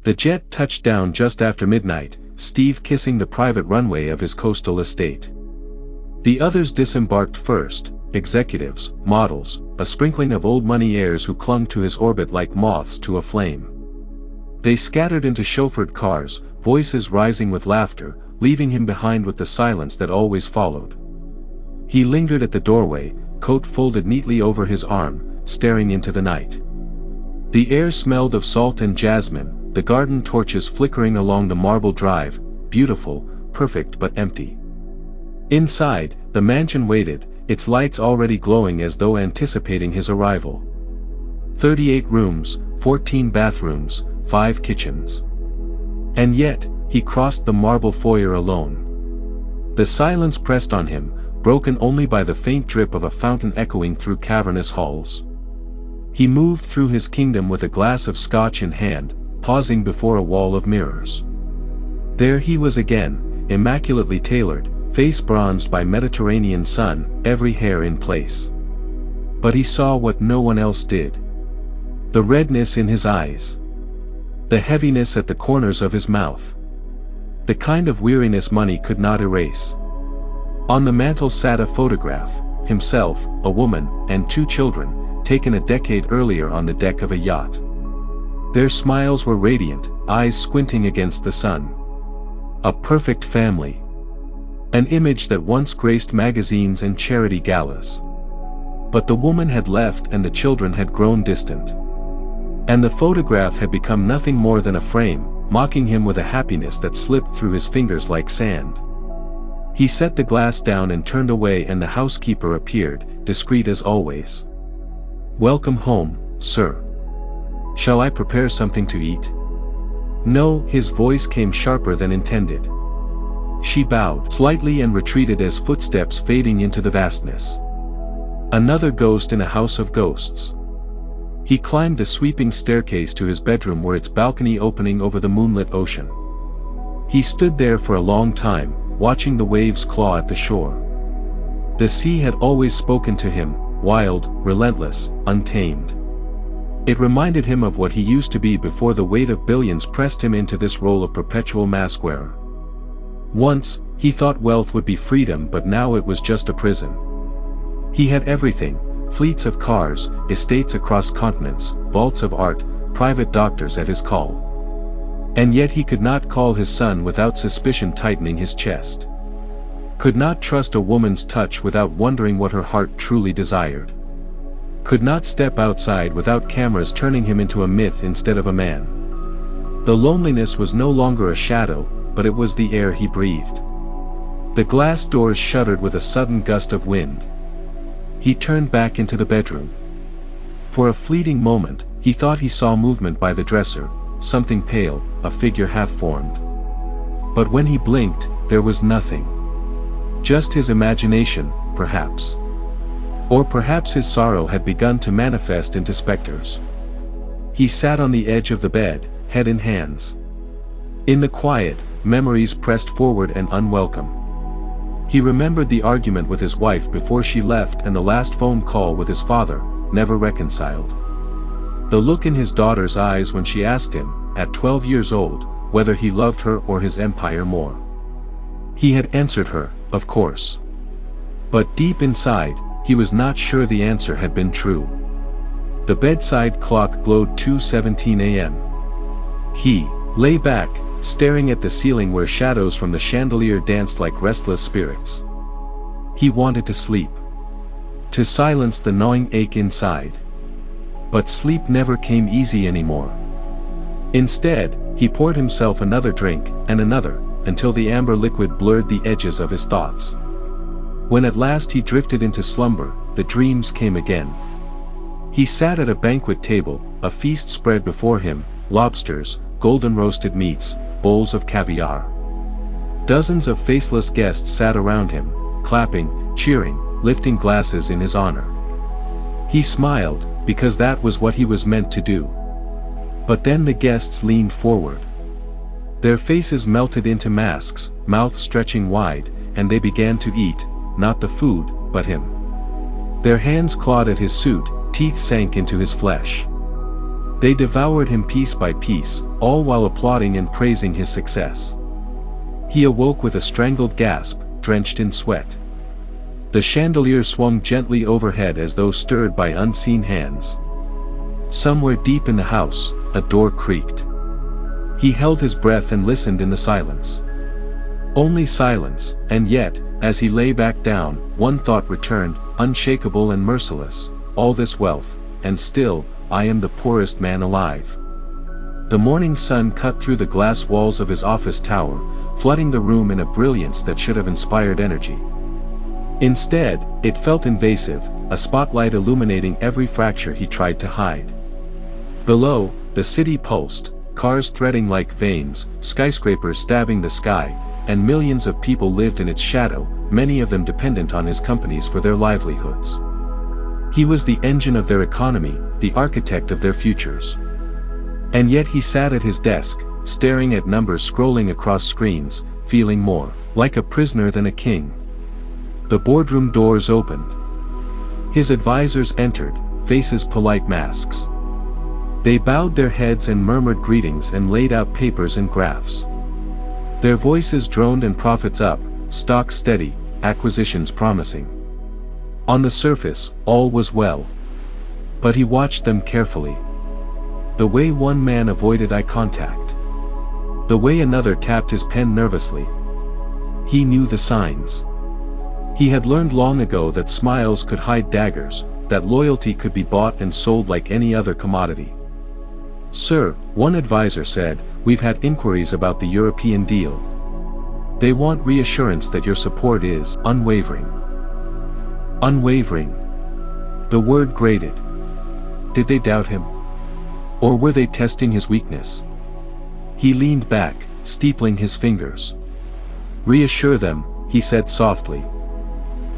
The jet touched down just after midnight, Steve kissing the private runway of his coastal estate. The others disembarked first, executives, models, a sprinkling of old money heirs who clung to his orbit like moths to a flame. They scattered into chauffeured cars, voices rising with laughter, leaving him behind with the silence that always followed. He lingered at the doorway, coat folded neatly over his arm, staring into the night. The air smelled of salt and jasmine, the garden torches flickering along the marble drive, beautiful, perfect but empty. Inside, the mansion waited, its lights already glowing as though anticipating his arrival. 38 rooms, 14 bathrooms, 5 kitchens. And yet, he crossed the marble foyer alone. The silence pressed on him, broken only by the faint drip of a fountain echoing through cavernous halls. He moved through his kingdom with a glass of scotch in hand, pausing before a wall of mirrors. There he was again, immaculately tailored, face bronzed by Mediterranean sun, every hair in place. But he saw what no one else did. The redness in his eyes. The heaviness at the corners of his mouth. The kind of weariness money could not erase. On the mantel sat a photograph, himself, a woman, and 2 children, taken a decade earlier on the deck of a yacht. Their smiles were radiant, eyes squinting against the sun. A perfect family. An image that once graced magazines and charity galas. But the woman had left and the children had grown distant. And the photograph had become nothing more than a frame, mocking him with a happiness that slipped through his fingers like sand. He set the glass down and turned away, and the housekeeper appeared, discreet as always. "Welcome home, sir. Shall I prepare something to eat?" "No," his voice came sharper than intended. She bowed slightly and retreated as footsteps fading into the vastness. Another ghost in a house of ghosts. He climbed the sweeping staircase to his bedroom, where its balcony opening over the moonlit ocean. He stood there for a long time, watching the waves claw at the shore. The sea had always spoken to him, wild, relentless, untamed. It reminded him of what he used to be before the weight of billions pressed him into this role of perpetual mask-wearer. Once, he thought wealth would be freedom, but now it was just a prison. He had everything, fleets of cars, estates across continents, vaults of art, private doctors at his call. And yet he could not call his son without suspicion tightening his chest. Could not trust a woman's touch without wondering what her heart truly desired. Could not step outside without cameras turning him into a myth instead of a man. The loneliness was no longer a shadow, but it was the air he breathed. The glass doors shuddered with a sudden gust of wind. He turned back into the bedroom. For a fleeting moment, he thought he saw movement by the dresser, something pale, a figure half-formed. But when he blinked, there was nothing. Just his imagination, perhaps. Or perhaps his sorrow had begun to manifest into specters. He sat on the edge of the bed, head in hands. In the quiet, memories pressed forward and unwelcome. He remembered the argument with his wife before she left and the last phone call with his father, never reconciled. The look in his daughter's eyes when she asked him, at 12 years old, whether he loved her or his empire more. He had answered her, of course. But deep inside, he was not sure the answer had been true. The bedside clock glowed 2:17 a.m. He lay back, staring at the ceiling where shadows from the chandelier danced like restless spirits. He wanted to sleep. To silence the gnawing ache inside. But sleep never came easy anymore. Instead, he poured himself another drink, and another, until the amber liquid blurred the edges of his thoughts. When at last he drifted into slumber, the dreams came again. He sat at a banquet table, a feast spread before him, lobsters, golden roasted meats, bowls of caviar. Dozens of faceless guests sat around him, clapping, cheering, lifting glasses in his honor. He smiled, because that was what he was meant to do. But then the guests leaned forward. Their faces melted into masks, mouths stretching wide, and they began to eat, not the food, but him. Their hands clawed at his suit, teeth sank into his flesh. They devoured him piece by piece, all while applauding and praising his success. He awoke with a strangled gasp, drenched in sweat. The chandelier swung gently overhead as though stirred by unseen hands. Somewhere deep in the house, a door creaked. He held his breath and listened in the silence. Only silence, and yet, as he lay back down, one thought returned, unshakable and merciless: all this wealth, and still, I am the poorest man alive. The morning sun cut through the glass walls of his office tower, flooding the room in a brilliance that should have inspired energy. Instead, it felt invasive, a spotlight illuminating every fracture he tried to hide. Below, the city pulsed, cars threading like veins, skyscrapers stabbing the sky, and millions of people lived in its shadow, many of them dependent on his companies for their livelihoods. He was the engine of their economy, the architect of their futures. And yet he sat at his desk, staring at numbers scrolling across screens, feeling more like a prisoner than a king. The boardroom doors opened. His advisors entered, faces polite masks. They bowed their heads and murmured greetings and laid out papers and graphs. Their voices droned and profits up, stock steady, acquisitions promising. On the surface, all was well. But he watched them carefully. The way one man avoided eye contact. The way another tapped his pen nervously. He knew the signs. He had learned long ago that smiles could hide daggers, that loyalty could be bought and sold like any other commodity. "Sir," one advisor said, "we've had inquiries about the European deal. They want reassurance that your support is unwavering." Unwavering. The word grated. Did they doubt him? Or were they testing his weakness? He leaned back, steepling his fingers. "Reassure them," he said softly.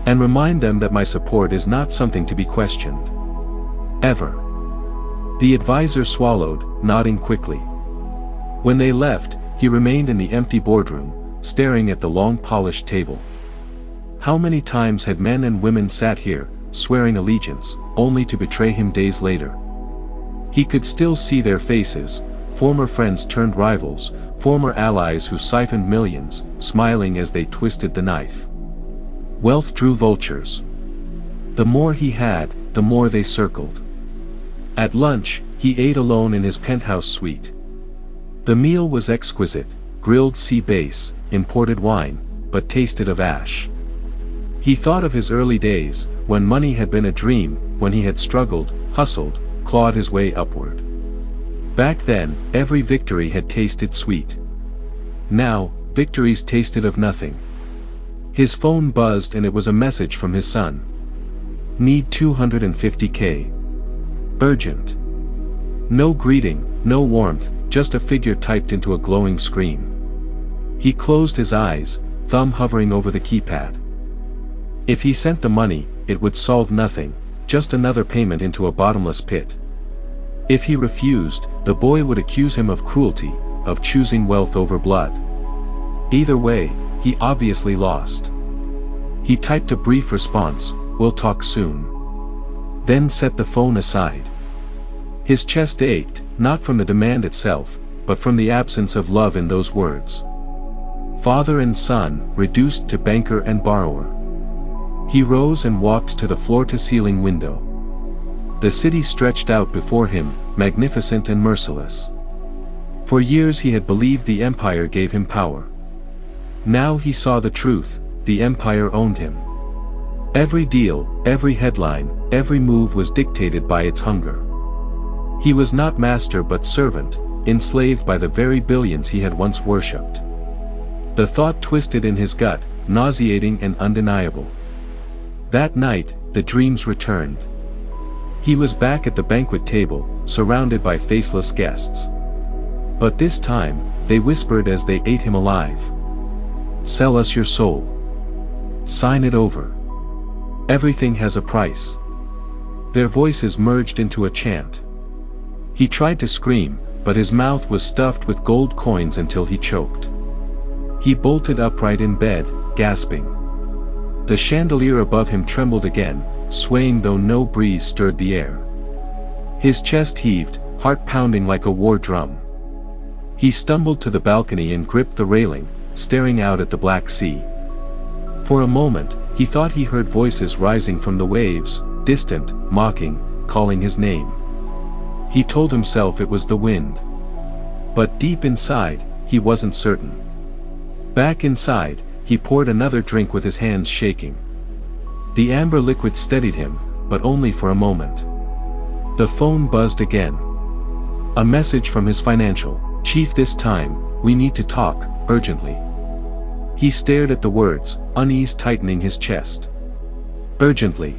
"And remind them that my support is not something to be questioned. Ever." The advisor swallowed, nodding quickly. When they left, he remained in the empty boardroom, staring at the long polished table. How many times had men and women sat here, swearing allegiance, only to betray him days later? He could still see their faces, former friends turned rivals, former allies who siphoned millions, smiling as they twisted the knife. Wealth drew vultures. The more he had, the more they circled. At lunch, he ate alone in his penthouse suite. The meal was exquisite, grilled sea bass, imported wine, but tasted of ash. He thought of his early days, when money had been a dream, when he had struggled, hustled, clawed his way upward. Back then, every victory had tasted sweet. Now, victories tasted of nothing. His phone buzzed and it was a message from his son. "Need $250K. Urgent." No greeting, no warmth, just a figure typed into a glowing screen. He closed his eyes, thumb hovering over the keypad. If he sent the money, it would solve nothing, just another payment into a bottomless pit. If he refused, the boy would accuse him of cruelty, of choosing wealth over blood. Either way, he obviously lost. He typed a brief response, "We'll talk soon." Then set the phone aside. His chest ached, not from the demand itself, but from the absence of love in those words. Father and son, reduced to banker and borrower. He rose and walked to the floor-to-ceiling window. The city stretched out before him, magnificent and merciless. For years he had believed the empire gave him power. Now he saw the truth, the empire owned him. Every deal, every headline, every move was dictated by its hunger. He was not master but servant, enslaved by the very billions he had once worshipped. The thought twisted in his gut, nauseating and undeniable. That night, the dreams returned. He was back at the banquet table, surrounded by faceless guests. But this time, they whispered as they ate him alive. "Sell us your soul. Sign it over. Everything has a price." Their voices merged into a chant. He tried to scream, but his mouth was stuffed with gold coins until he choked. He bolted upright in bed, gasping. The chandelier above him trembled again, swaying though no breeze stirred the air. His chest heaved, heart pounding like a war drum. He stumbled to the balcony and gripped the railing, staring out at the Black Sea. For a moment, he thought he heard voices rising from the waves, distant, mocking, calling his name. He told himself it was the wind. But deep inside, he wasn't certain. Back inside, he poured another drink with his hands shaking. The amber liquid steadied him, but only for a moment. The phone buzzed again. A message from his financial chief this time: "We need to talk, urgently." He stared at the words, unease tightening his chest. Urgently.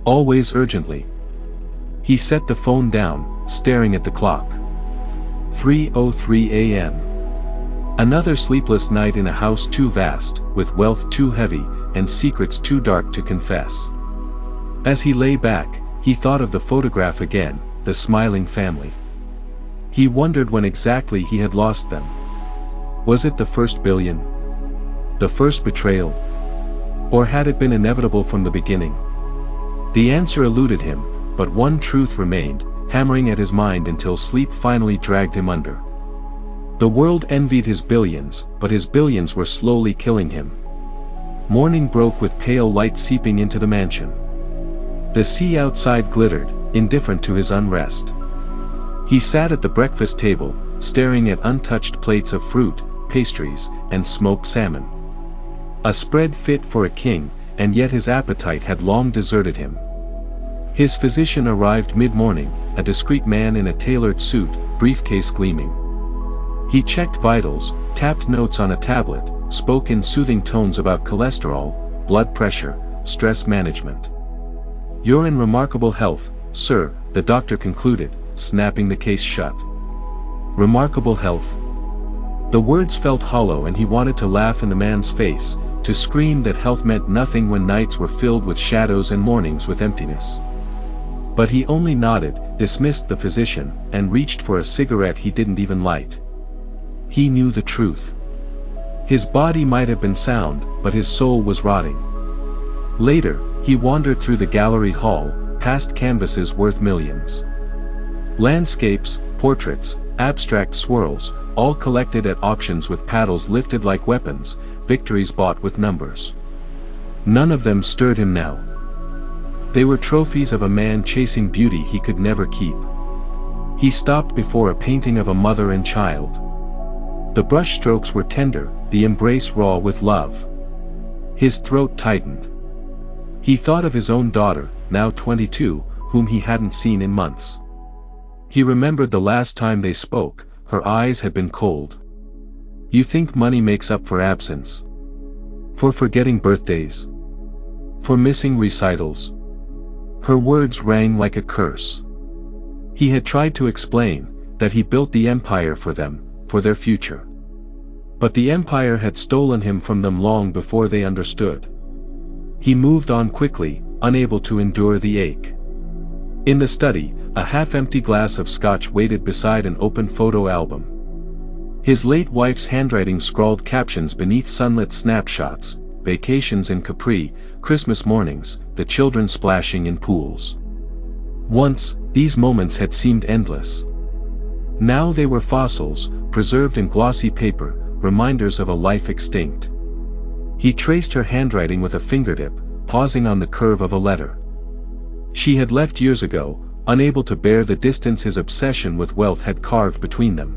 Always urgently. He set the phone down, staring at the clock. 3:03 a.m. Another sleepless night in a house too vast, with wealth too heavy, and secrets too dark to confess. As he lay back, he thought of the photograph again, the smiling family. He wondered when exactly he had lost them. Was it the first billion? The first betrayal? Or had it been inevitable from the beginning? The answer eluded him, but one truth remained, hammering at his mind until sleep finally dragged him under. The world envied his billions, but his billions were slowly killing him. Morning broke with pale light seeping into the mansion. The sea outside glittered, indifferent to his unrest. He sat at the breakfast table, staring at untouched plates of fruit, pastries, and smoked salmon. A spread fit for a king, and yet his appetite had long deserted him. His physician arrived mid-morning, a discreet man in a tailored suit, briefcase gleaming. He checked vitals, tapped notes on a tablet, spoke in soothing tones about cholesterol, blood pressure, stress management. "You're in remarkable health, sir," the doctor concluded, snapping the case shut. Remarkable health. The words felt hollow and he wanted to laugh in the man's face, to scream that health meant nothing when nights were filled with shadows and mornings with emptiness. But he only nodded, dismissed the physician, and reached for a cigarette he didn't even light. He knew the truth. His body might have been sound, but his soul was rotting. Later, he wandered through the gallery hall, past canvases worth millions. Landscapes, portraits, abstract swirls, all collected at auctions with paddles lifted like weapons, victories bought with numbers. None of them stirred him now. They were trophies of a man chasing beauty he could never keep. He stopped before a painting of a mother and child. The brushstrokes were tender, the embrace raw with love. His throat tightened. He thought of his own daughter, now 22, whom he hadn't seen in months. He remembered the last time they spoke, her eyes had been cold. "You think money makes up for absence? For forgetting birthdays? For missing recitals?" Her words rang like a curse. He had tried to explain that he built the empire for them, for their future. But the empire had stolen him from them long before they understood. He moved on quickly, unable to endure the ache. In the study, a half-empty glass of scotch waited beside an open photo album. His late wife's handwriting scrawled captions beneath sunlit snapshots: vacations in Capri, Christmas mornings, the children splashing in pools. Once, these moments had seemed endless. Now they were fossils, preserved in glossy paper, reminders of a life extinct. He traced her handwriting with a fingertip, pausing on the curve of a letter. She had left years ago, unable to bear the distance his obsession with wealth had carved between them.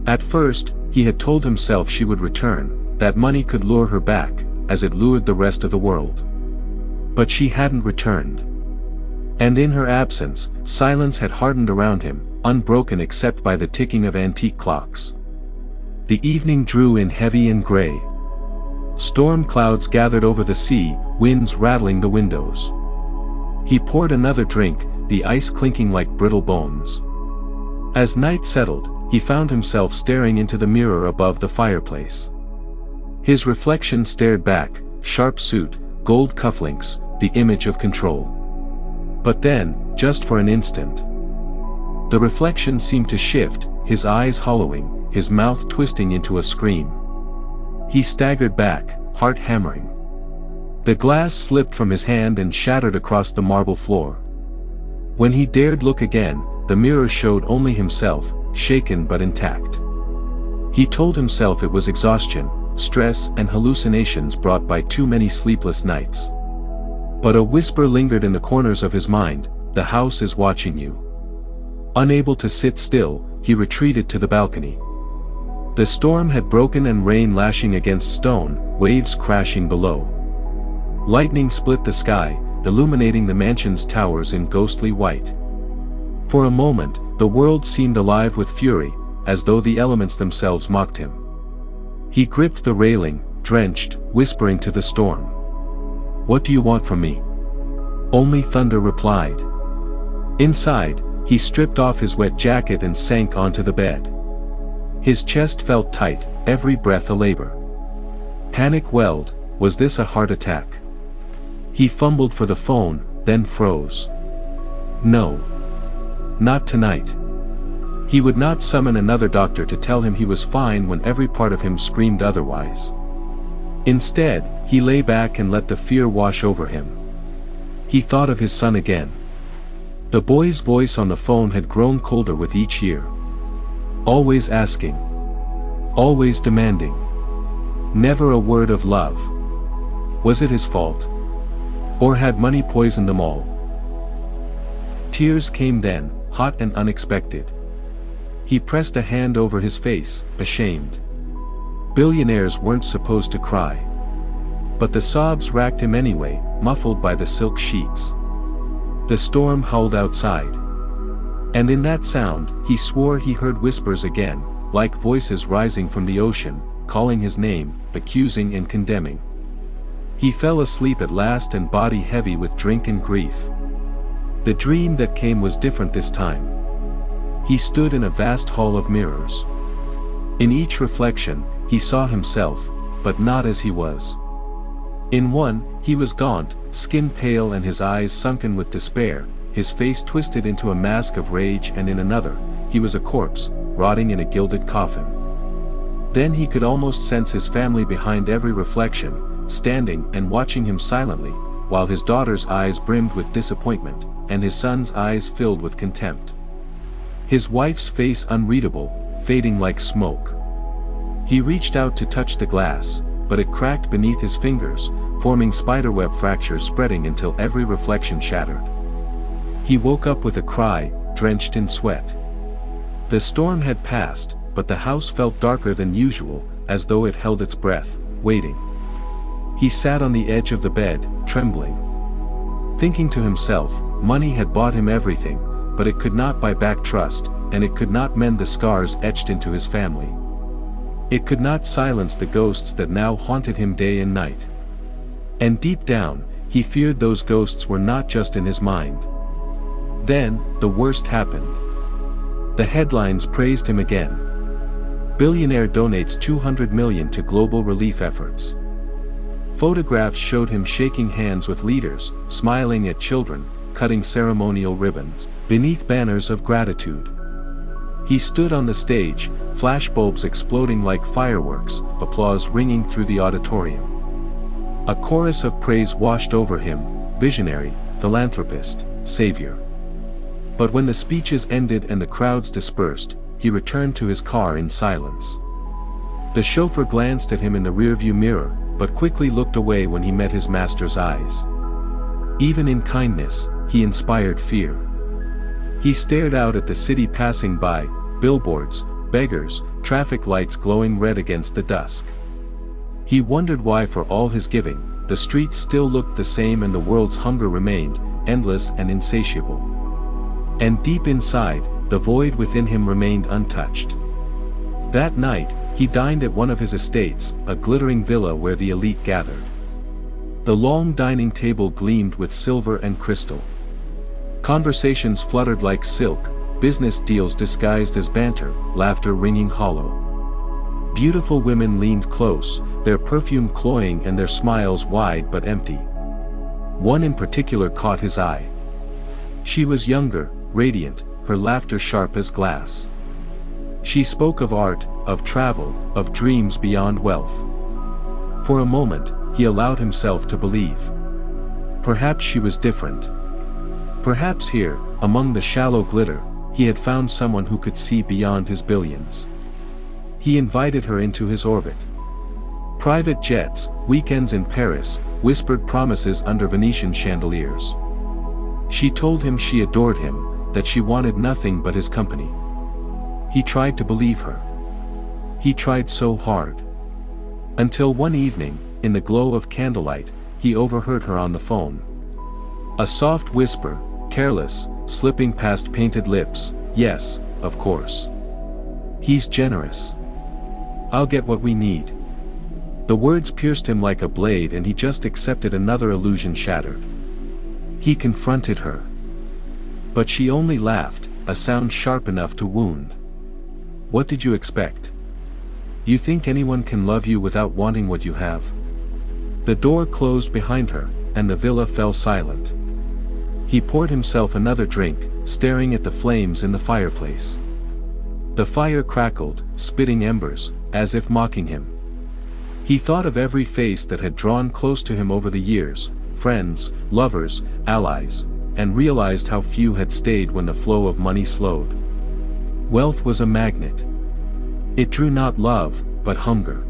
At first, he had told himself she would return, that money could lure her back, as it lured the rest of the world. But she hadn't returned. And in her absence, silence had hardened around him, unbroken except by the ticking of antique clocks. The evening drew in heavy and gray. Storm clouds gathered over the sea, winds rattling the windows. He poured another drink, the ice clinking like brittle bones. As night settled, he found himself staring into the mirror above the fireplace. His reflection stared back, sharp suit, gold cufflinks, the image of control. But then, just for an instant, the reflection seemed to shift, his eyes hollowing, his mouth twisting into a scream. He staggered back, heart hammering. The glass slipped from his hand and shattered across the marble floor. When he dared look again, the mirror showed only himself, shaken but intact. He told himself it was exhaustion, stress and hallucinations brought by too many sleepless nights. But a whisper lingered in the corners of his mind, "The house is watching you." Unable to sit still, he retreated to the balcony. The storm had broken and rain lashing against stone, waves crashing below. Lightning split the sky, illuminating the mansion's towers in ghostly white. For a moment, the world seemed alive with fury, as though the elements themselves mocked him. He gripped the railing, drenched, whispering to the storm. "What do you want from me?" Only thunder replied. Inside, he stripped off his wet jacket and sank onto the bed. His chest felt tight, every breath a labor. Panic welled. Was this a heart attack? He fumbled for the phone, then froze. No. Not tonight. He would not summon another doctor to tell him he was fine when every part of him screamed otherwise. Instead, he lay back and let the fear wash over him. He thought of his son again. The boy's voice on the phone had grown colder with each year. Always asking. Always demanding. Never a word of love. Was it his fault? Or had money poisoned them all? Tears came then, hot and unexpected. He pressed a hand over his face, ashamed. Billionaires weren't supposed to cry. But the sobs racked him anyway, muffled by the silk sheets. The storm howled outside. And in that sound, he swore he heard whispers again, like voices rising from the ocean, calling his name, accusing and condemning. He fell asleep at last and body heavy with drink and grief. The dream that came was different this time. He stood in a vast hall of mirrors. In each reflection, he saw himself, but not as he was. In one, he was gaunt, skin pale and his eyes sunken with despair, his face twisted into a mask of rage, and in another, he was a corpse, rotting in a gilded coffin. Then he could almost sense his family behind every reflection, standing and watching him silently, while his daughter's eyes brimmed with disappointment, and his son's eyes filled with contempt. His wife's face unreadable, fading like smoke. He reached out to touch the glass, but it cracked beneath his fingers, forming spiderweb fractures spreading until every reflection shattered. He woke up with a cry, drenched in sweat. The storm had passed, but the house felt darker than usual, as though it held its breath, waiting. He sat on the edge of the bed, trembling. Thinking to himself, money had bought him everything, but it could not buy back trust, and it could not mend the scars etched into his family. It could not silence the ghosts that now haunted him day and night. And deep down, he feared those ghosts were not just in his mind. Then, the worst happened. The headlines praised him again. Billionaire donates $200 million to global relief efforts. Photographs showed him shaking hands with leaders, smiling at children, cutting ceremonial ribbons, beneath banners of gratitude. He stood on the stage, flashbulbs exploding like fireworks, applause ringing through the auditorium. A chorus of praise washed over him, visionary, philanthropist, savior. But when the speeches ended and the crowds dispersed, he returned to his car in silence. The chauffeur glanced at him in the rearview mirror, but quickly looked away when he met his master's eyes. Even in kindness, he inspired fear. He stared out at the city passing by, billboards, beggars, traffic lights glowing red against the dusk. He wondered why, for all his giving, the streets still looked the same and the world's hunger remained, endless and insatiable. And deep inside, the void within him remained untouched. That night, he dined at one of his estates, a glittering villa where the elite gathered. The long dining table gleamed with silver and crystal. Conversations fluttered like silk, business deals disguised as banter, laughter ringing hollow. Beautiful women leaned close, their perfume cloying and their smiles wide but empty. One in particular caught his eye. She was younger, radiant, her laughter sharp as glass. She spoke of art, of travel, of dreams beyond wealth. For a moment, he allowed himself to believe. Perhaps she was different. Perhaps here, among the shallow glitter, he had found someone who could see beyond his billions. He invited her into his orbit. Private jets, weekends in Paris, whispered promises under Venetian chandeliers. She told him she adored him, that she wanted nothing but his company. He tried to believe her. He tried so hard. Until one evening, in the glow of candlelight, he overheard her on the phone. A soft whisper, careless, slipping past painted lips, "Yes, of course. He's generous. I'll get what we need." The words pierced him like a blade and he just accepted another illusion shattered. He confronted her. But she only laughed, a sound sharp enough to wound. "What did you expect? You think anyone can love you without wanting what you have?" The door closed behind her, and the villa fell silent. He poured himself another drink, staring at the flames in the fireplace. The fire crackled, spitting embers, as if mocking him. He thought of every face that had drawn close to him over the years, friends, lovers, allies, and realized how few had stayed when the flow of money slowed. Wealth was a magnet. It drew not love, but hunger.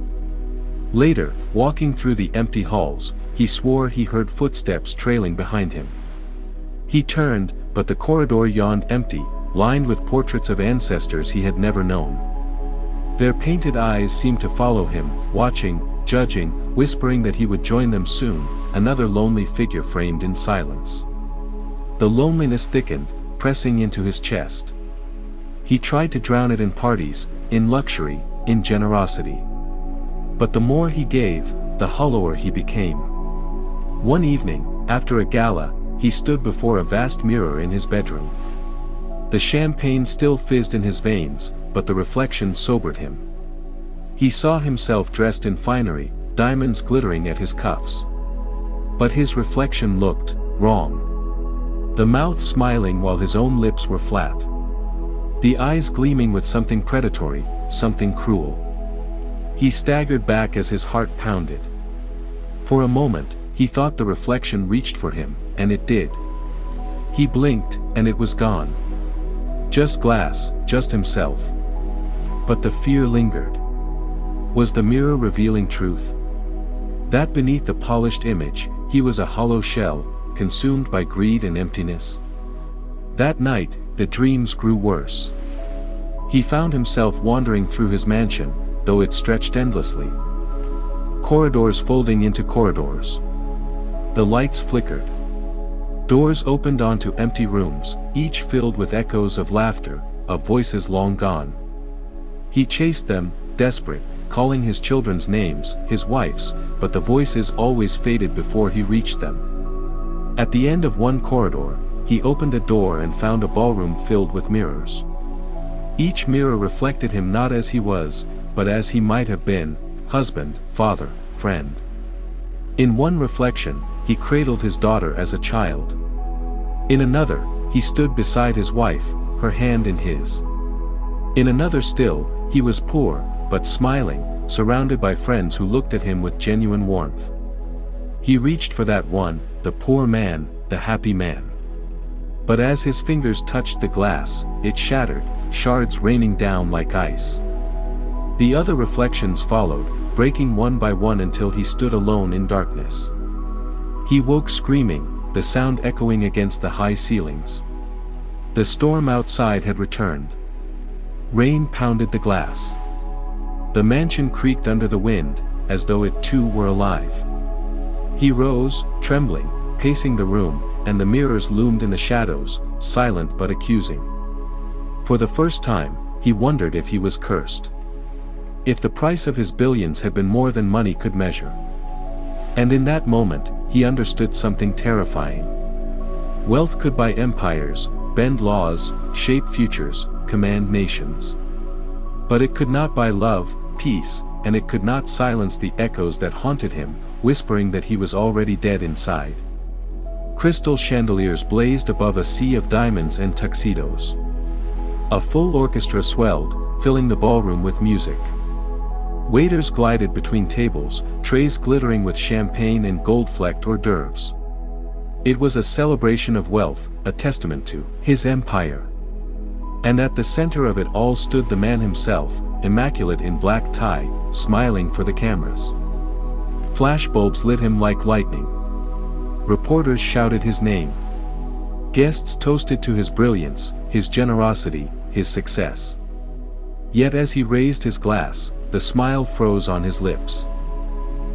Later, walking through the empty halls, he swore he heard footsteps trailing behind him. He turned, but the corridor yawned empty, lined with portraits of ancestors he had never known. Their painted eyes seemed to follow him, watching, judging, whispering that he would join them soon, another lonely figure framed in silence. The loneliness thickened, pressing into his chest. He tried to drown it in parties, in luxury, in generosity. But the more he gave, the hollower he became. One evening, after a gala, he stood before a vast mirror in his bedroom. The champagne still fizzed in his veins, but the reflection sobered him. He saw himself dressed in finery, diamonds glittering at his cuffs. But his reflection looked wrong. The mouth smiling while his own lips were flat. The eyes gleaming with something predatory, something cruel. He staggered back as his heart pounded. For a moment, he thought the reflection reached for him, and it did. He blinked, and it was gone. Just glass, just himself. But the fear lingered. Was the mirror revealing truth? That beneath the polished image, he was a hollow shell, consumed by greed and emptiness? That night, the dreams grew worse. He found himself wandering through his mansion, though it stretched endlessly. Corridors folding into corridors. The lights flickered. Doors opened onto empty rooms, each filled with echoes of laughter, of voices long gone. He chased them, desperate, calling his children's names, his wife's, but the voices always faded before he reached them. At the end of one corridor, he opened a door and found a ballroom filled with mirrors. Each mirror reflected him not as he was, but as he might have been, husband, father, friend. In one reflection, he cradled his daughter as a child. In another, he stood beside his wife, her hand in his. In another still, he was poor, but smiling, surrounded by friends who looked at him with genuine warmth. He reached for that one, the poor man, the happy man. But as his fingers touched the glass, it shattered, shards raining down like ice. The other reflections followed, breaking one by one until he stood alone in darkness. He woke screaming, the sound echoing against the high ceilings. The storm outside had returned. Rain pounded the glass. The mansion creaked under the wind, as though it too were alive. He rose, trembling, pacing the room, and the mirrors loomed in the shadows, silent but accusing. For the first time, he wondered if he was cursed. If the price of his billions had been more than money could measure. And in that moment, he understood something terrifying. Wealth could buy empires, bend laws, shape futures, command nations. But it could not buy love, peace, and it could not silence the echoes that haunted him, whispering that he was already dead inside. Crystal chandeliers blazed above a sea of diamonds and tuxedos. A full orchestra swelled, filling the ballroom with music. Waiters glided between tables, trays glittering with champagne and gold-flecked hors d'oeuvres. It was a celebration of wealth, a testament to his empire. And at the center of it all stood the man himself, immaculate in black tie, smiling for the cameras. Flashbulbs lit him like lightning. Reporters shouted his name. Guests toasted to his brilliance, his generosity, his success. Yet as he raised his glass, the smile froze on his lips.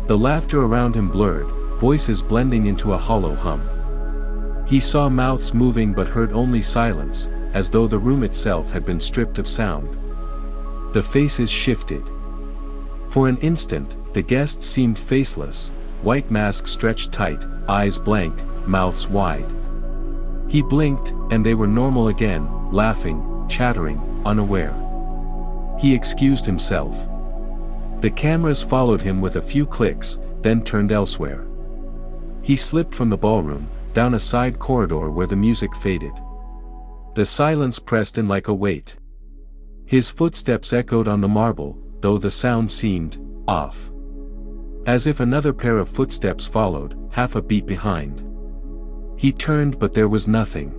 The laughter around him blurred, voices blending into a hollow hum. He saw mouths moving but heard only silence, as though the room itself had been stripped of sound. The faces shifted. For an instant, the guests seemed faceless, white masks stretched tight, eyes blank, mouths wide. He blinked, and they were normal again, laughing, chattering, unaware. He excused himself. The cameras followed him with a few clicks, then turned elsewhere. He slipped from the ballroom, down a side corridor where the music faded. The silence pressed in like a weight. His footsteps echoed on the marble, though the sound seemed off. As if another pair of footsteps followed, half a beat behind. He turned but there was nothing.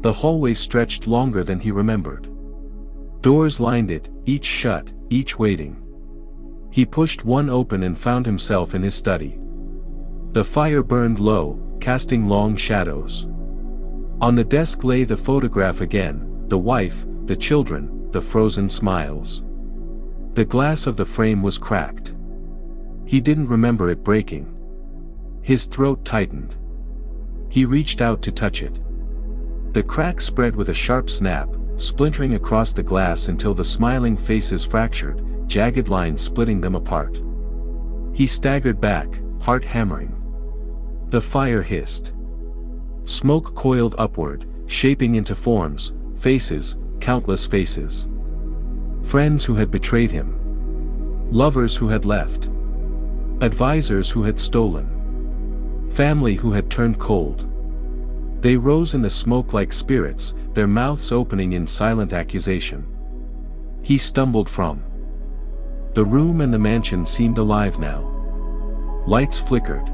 The hallway stretched longer than he remembered. Doors lined it, each shut, each waiting. He pushed one open and found himself in his study. The fire burned low, casting long shadows. On the desk lay the photograph again, the wife, the children, the frozen smiles. The glass of the frame was cracked. He didn't remember it breaking. His throat tightened. He reached out to touch it. The crack spread with a sharp snap, splintering across the glass until the smiling faces fractured, jagged lines splitting them apart. He staggered back, heart hammering. The fire hissed. Smoke coiled upward, shaping into forms, faces, countless faces. Friends who had betrayed him. Lovers who had left. Advisors who had stolen. Family who had turned cold. They rose in the smoke like spirits, their mouths opening in silent accusation. He stumbled from. The room and the mansion seemed alive now. Lights flickered.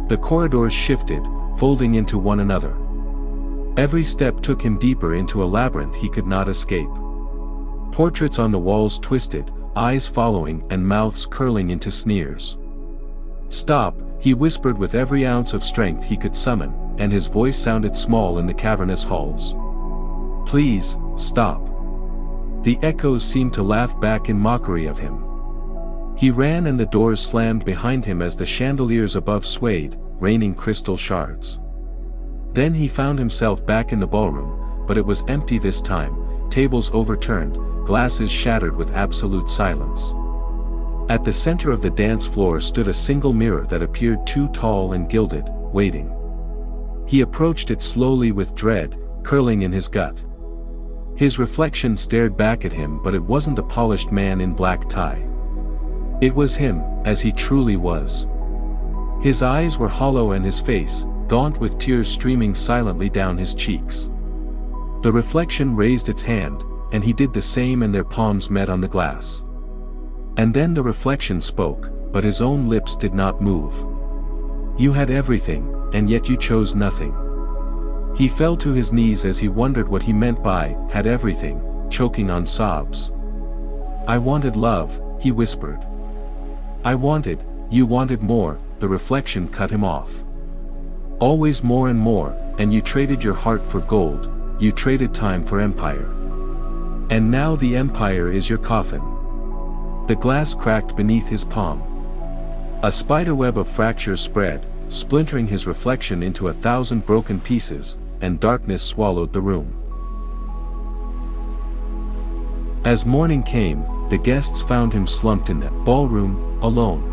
The corridors shifted, folding into one another. Every step took him deeper into a labyrinth he could not escape. Portraits on the walls twisted, eyes following and mouths curling into sneers. "Stop," he whispered with every ounce of strength he could summon, and his voice sounded small in the cavernous halls. "Please, stop." The echoes seemed to laugh back in mockery of him. He ran and the doors slammed behind him as the chandeliers above swayed, raining crystal shards. Then he found himself back in the ballroom, but it was empty this time, tables overturned, glasses shattered with absolute silence. At the center of the dance floor stood a single mirror that appeared too tall and gilded, waiting. He approached it slowly with dread, curling in his gut. His reflection stared back at him, but it wasn't the polished man in black tie. It was him, as he truly was. His eyes were hollow and his face, gaunt with tears streaming silently down his cheeks. The reflection raised its hand, and he did the same and their palms met on the glass. And then the reflection spoke, but his own lips did not move. "You had everything, and yet you chose nothing." He fell to his knees as he wondered what he meant by, "had everything," choking on sobs. "I wanted love," he whispered. You wanted more," the reflection cut him off. "Always more and more, and you traded your heart for gold, you traded time for empire. And now the empire is your coffin." The glass cracked beneath his palm. A spiderweb of fractures spread, splintering his reflection into 1,000 broken pieces, and darkness swallowed the room. As morning came, the guests found him slumped in the ballroom, alone.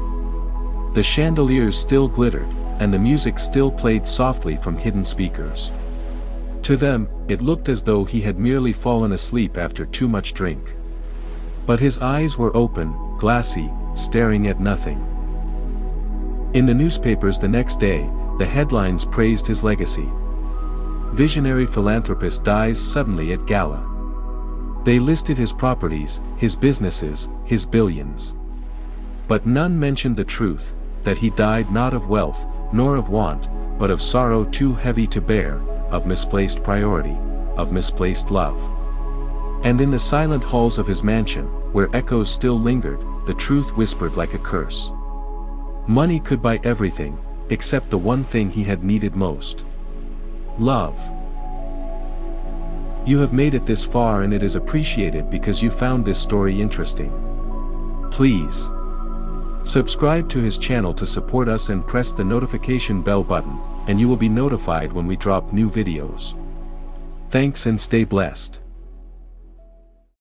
The chandeliers still glittered, and the music still played softly from hidden speakers. To them, it looked as though he had merely fallen asleep after too much drink. But his eyes were open, glassy, staring at nothing. In the newspapers the next day, the headlines praised his legacy. "Visionary philanthropist dies suddenly at gala." They listed his properties, his businesses, his billions. But none mentioned the truth, that he died not of wealth, nor of want, but of sorrow too heavy to bear, of misplaced priority, of misplaced love. And in the silent halls of his mansion, where echoes still lingered, the truth whispered like a curse. Money could buy everything, except the one thing he had needed most. Love. You have made it this far, and it is appreciated because you found this story interesting. Please subscribe to his channel to support us and press the notification bell button, and you will be notified when we drop new videos. Thanks and stay blessed.